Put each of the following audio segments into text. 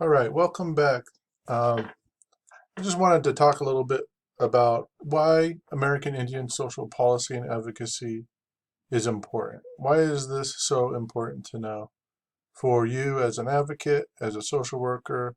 All right, welcome back. I just wanted to talk a little bit about why American Indian social policy and advocacy is important. Why is this so important to know for you as an advocate, as a social worker,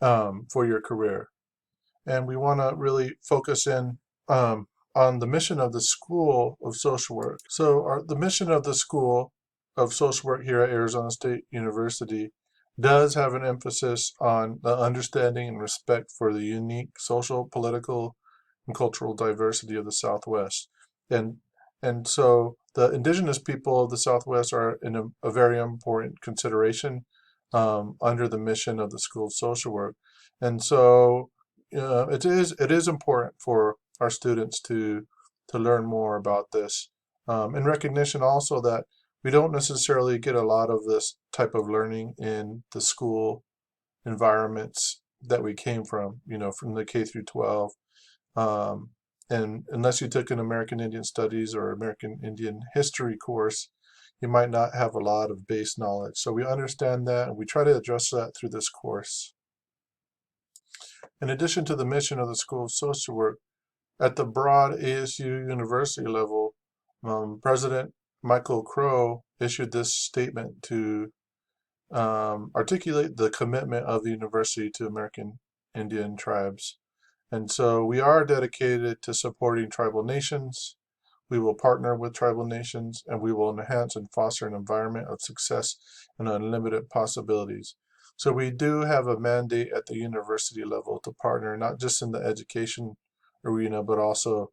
for your career? And we want to really focus in on the mission of the School of Social Work. So, the mission of the School of Social Work here at Arizona State University does have an emphasis on the understanding and respect for the unique social, political, and cultural diversity of the Southwest. And and so the indigenous people of the Southwest are in a very important consideration under the mission of the School of Social Work. And so it is important for our students to learn more about this, in recognition also that we don't necessarily get a lot of this type of learning in the school environments that we came from, from the K through 12. Um, and unless you took an American Indian Studies or American Indian History course, you might not have a lot of base knowledge. So we understand that, and we try to address that through this course. In addition to the mission of the School of Social Work, at the broad ASU university level, President Michael Crow issued this statement to articulate the commitment of the university to American Indian tribes. And so we are dedicated to supporting tribal nations. We will partner with tribal nations, and we will enhance and foster an environment of success and unlimited possibilities. So we do have a mandate at the university level to partner, not just in the education arena, but also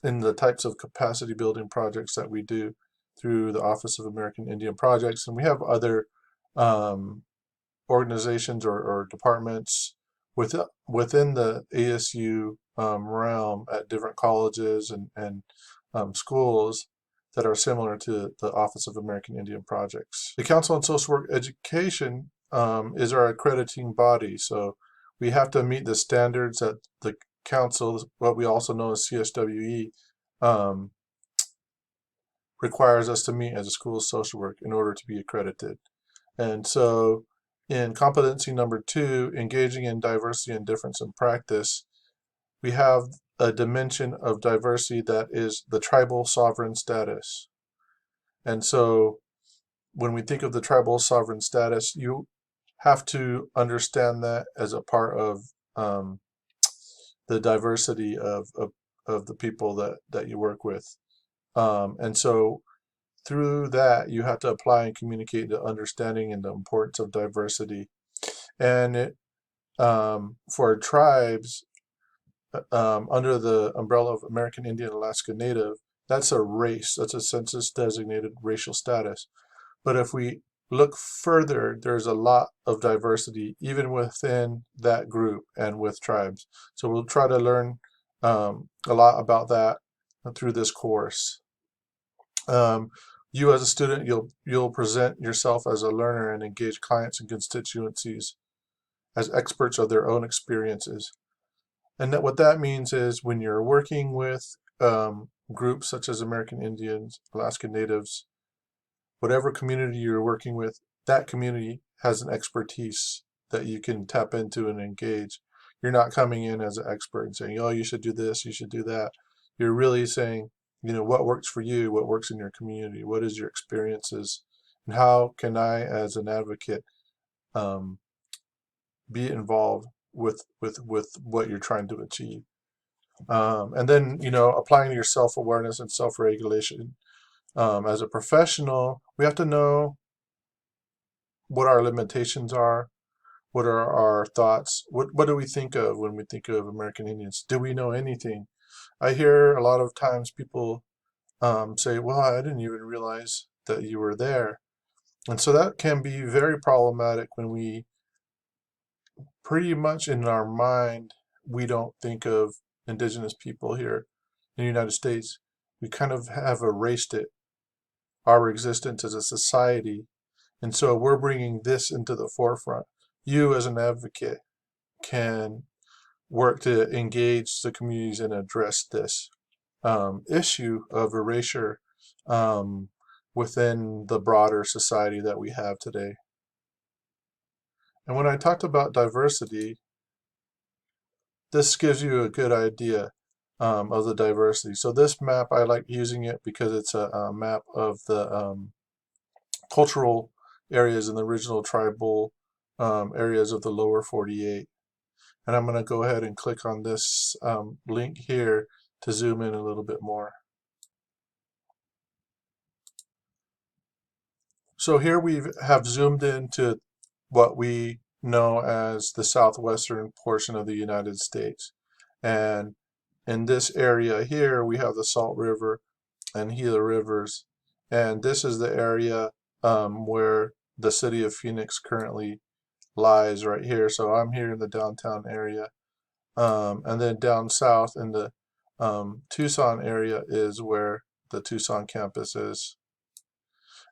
in the types of capacity building projects that we do through the Office of American Indian Projects. And we have other um, organizations or departments within the ASU realm at different colleges and schools that are similar to the Office of American Indian Projects. The Council on Social Work Education is our accrediting body, so we have to meet the standards that the council, what we also know as CSWE, um, requires us to meet as a school of social work in order to be accredited. And so in competency number 2, engaging in diversity and difference in practice, we have a dimension of diversity that is the tribal sovereign status. And so when we think of the tribal sovereign status, you have to understand that as a part of um, the diversity of the people that you work with. And so through that, you have to apply and communicate the understanding and the importance of diversity. And for tribes, under the umbrella of American Indian Alaska Native, that's a race, that's a census designated racial status. But if we look further, there's a lot of diversity even within that group and with tribes. So we'll try to learn a lot about that through this course. Um, you as a student, you'll present yourself as a learner and engage clients and constituencies as experts of their own experiences. And that what that means is when you're working with groups such as American Indians, Alaska Natives, whatever community you're working with, that community has an expertise that you can tap into and engage. You're not coming in as an expert and saying, oh, you should do this, you should do that. You're really saying, what works for you, what works in your community, what is your experiences, and how can I, as an advocate, um, be involved with what you're trying to achieve. And then, applying your self-awareness and self-regulation. As a professional, we have to know what our limitations are, what are our thoughts, what do we think of when we think of American Indians? Do we know anything? I hear a lot of times people say, well, I didn't even realize that you were there. And so that can be very problematic when we pretty much in our mind, we don't think of indigenous people here in the United States. We kind of have erased it, our existence as a society. And so we're bringing this into the forefront. You, as an advocate, can work to engage the communities and address this issue of erasure um, within the broader society that we have today. And when I talked about diversity, this gives you a good idea of the diversity. So this map, I like using it because it's a map of the cultural areas in the original tribal areas of the lower 48. And I'm going to go ahead and click on this link here to zoom in a little bit more. So here we have zoomed into what we know as the southwestern portion of the United States. And in this area here, we have the Salt River and Gila Rivers. And this is the area where the city of Phoenix currently lies right here. So I'm here in the downtown area. And then down south in the Tucson area is where the Tucson campus is.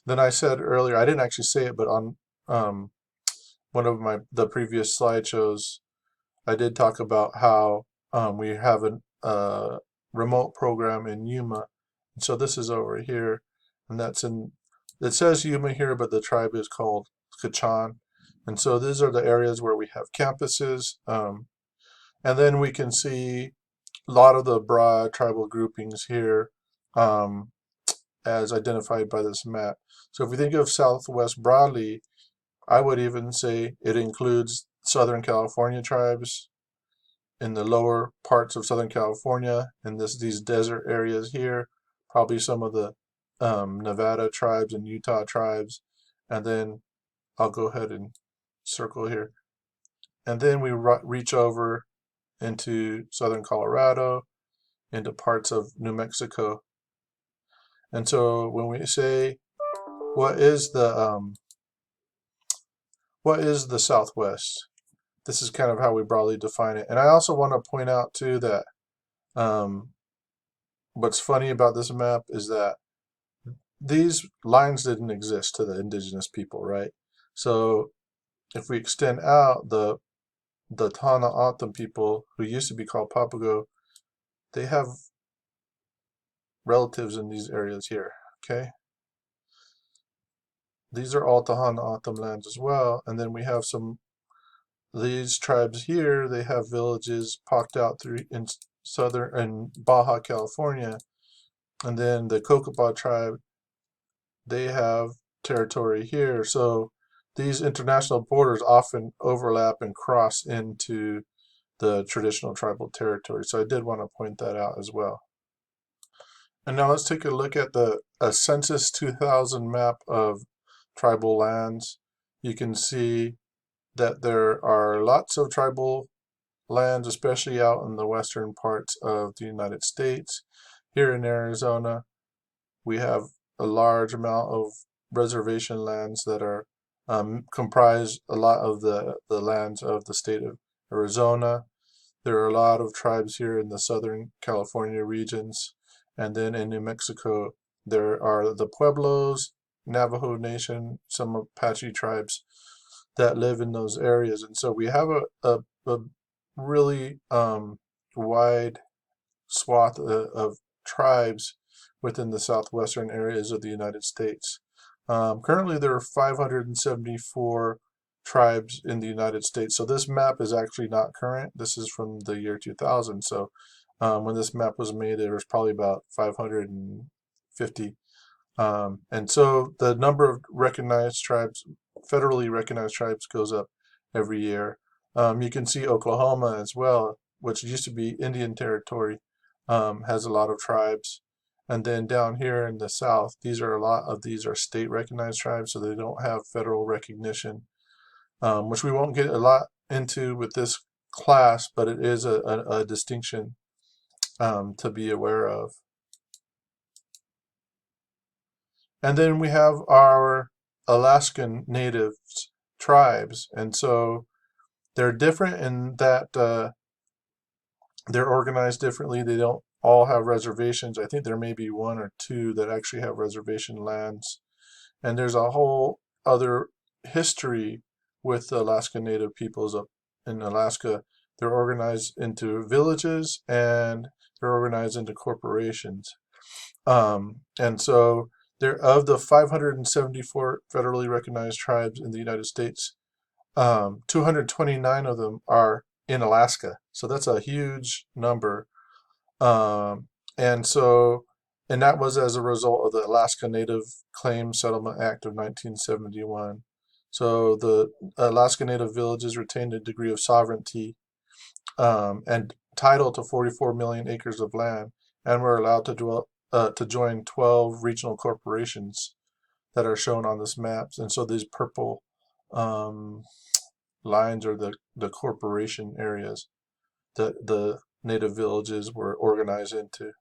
Then I said earlier, I didn't actually say it, but on one of the previous slideshows, I did talk about how we have a remote program in Yuma. So this is over here, and it says Yuma here, but the tribe is called Kachan. And so these are the areas where we have campuses. And then we can see a lot of the broad tribal groupings here as identified by this map. So if we think of Southwest broadly, I would even say it includes Southern California tribes in the lower parts of Southern California and these desert areas here, probably some of the Nevada tribes and Utah tribes. And then I'll go ahead and circle here. And then we reach over into Southern Colorado, into parts of New Mexico. And so when we say what is the Southwest, this is kind of how we broadly define it. And I also want to point out too that what's funny about this map is that these lines didn't exist to the indigenous people, right? So if we extend out the Tana Atam people, who used to be called Papago, they have relatives in these areas here, okay? These are all Tahana Atam lands as well. And then we have these tribes here, they have villages pocked out through in southern and Baja California. And then the Cocopah tribe, they have territory here. So these international borders often overlap and cross into the traditional tribal territory. So I did want to point that out as well. And now let's take a look at a Census 2000 map of tribal lands. You can see that there are lots of tribal lands, especially out in the western parts of the United States. Here in Arizona, we have a large amount of reservation lands that are comprise a lot of the lands of the state of Arizona. There are a lot of tribes here in the Southern California regions. And then in New Mexico, there are the Pueblos, Navajo Nation, some Apache tribes that live in those areas. And so we have a really wide swath of tribes within the southwestern areas of the United States. Currently, there are 574 tribes in the United States. So this map is actually not current. This is from the year 2000. So when this map was made, there was probably about 550. And so the number of recognized tribes, federally recognized tribes, goes up every year. You can see Oklahoma as well, which used to be Indian Territory, has a lot of tribes. And then down here in the South, a lot of these are state recognized tribes, so they don't have federal recognition, which we won't get a lot into with this class, but it is a distinction to be aware of. And then we have our Alaskan Natives tribes, and so they're different in that they're organized differently. They don't all have reservations. I think there may be one or two that actually have reservation lands. And there's a whole other history with the Alaska Native peoples up in Alaska. They're organized into villages and they're organized into corporations. And so of the 574 federally recognized tribes in the United States, 229 of them are in Alaska. So that's a huge number. Um, and so, and that was as a result of the Alaska Native Claims Settlement Act of 1971. So the Alaska Native villages retained a degree of sovereignty and title to 44 million acres of land, and were allowed to join 12 regional corporations that are shown on this map. And so these purple um, lines are the corporation areas that the native villages were organized into.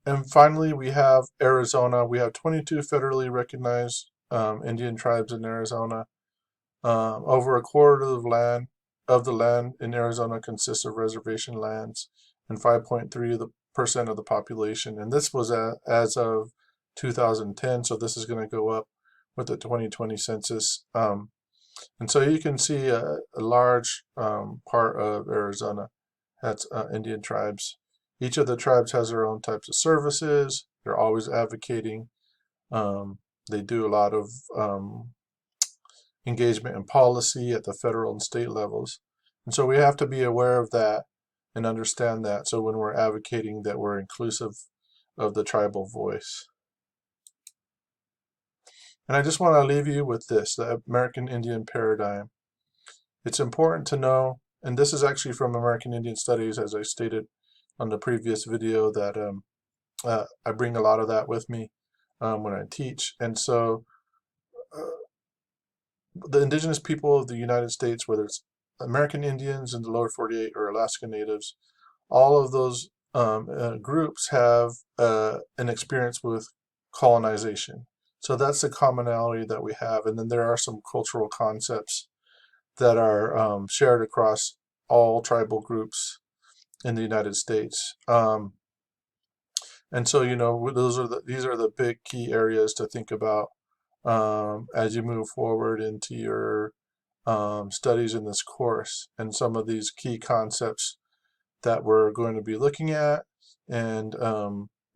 And finally, we have Arizona. We have 22 federally recognized Indian tribes in Arizona. Over a quarter of the land in Arizona consists of reservation lands, and 5.3% of the population. And this was as of 2010, so this is going to go up with the 2020 census. And so you can see a large part of Arizona has Indian tribes. Each of the tribes has their own types of services. They're always advocating. They do a lot of engagement in policy at the federal and state levels. And so we have to be aware of that and understand that. So when we're advocating, that we're inclusive of the tribal voice. And I just want to leave you with this, the American Indian paradigm. It's important to know, and this is actually from American Indian Studies, as I stated on the previous video, that I bring a lot of that with me when I teach. And so the indigenous people of the United States, whether it's American Indians in the lower 48 or Alaska Natives, all of those groups have an experience with colonization. So that's the commonality that we have. And then there are some cultural concepts that are shared across all tribal groups in the United States. And so, you know, these are the big key areas to think about as you move forward into your studies in this course, and some of these key concepts that we're going to be looking at and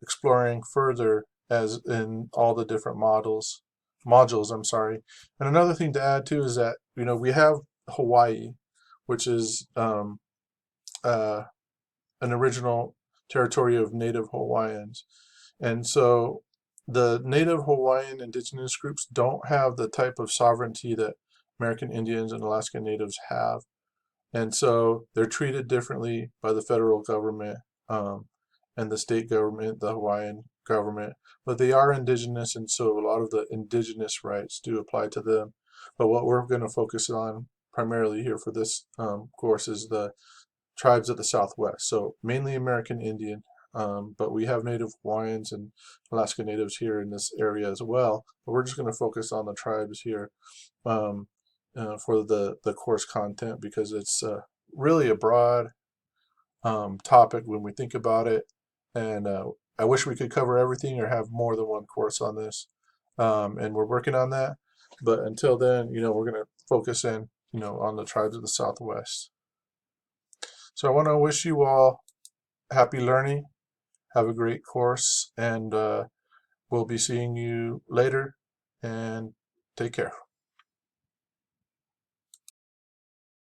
exploring further as in all the different modules, I'm sorry. And another thing to add too is that, you know, we have Hawaii, which is an original territory of Native Hawaiians. And so the Native Hawaiian indigenous groups don't have the type of sovereignty that American Indians and Alaska Natives have. And so they're treated differently by the federal government and the state government, the Hawaiian government. But they are indigenous, and so a lot of the indigenous rights do apply to them. But what we're going to focus on primarily here for this course is the tribes of the Southwest. So mainly American Indian, but we have Native Hawaiians and Alaska Natives here in this area as well. But we're just going to focus on the tribes here for the course content, because it's really a broad topic when we think about it. And I wish we could cover everything or have more than one course on this. And we're working on that. But until then, you know, we're going to focus in, you know, on the tribes of the Southwest. So I want to wish you all happy learning. Have a great course, and we'll be seeing you later, and take care.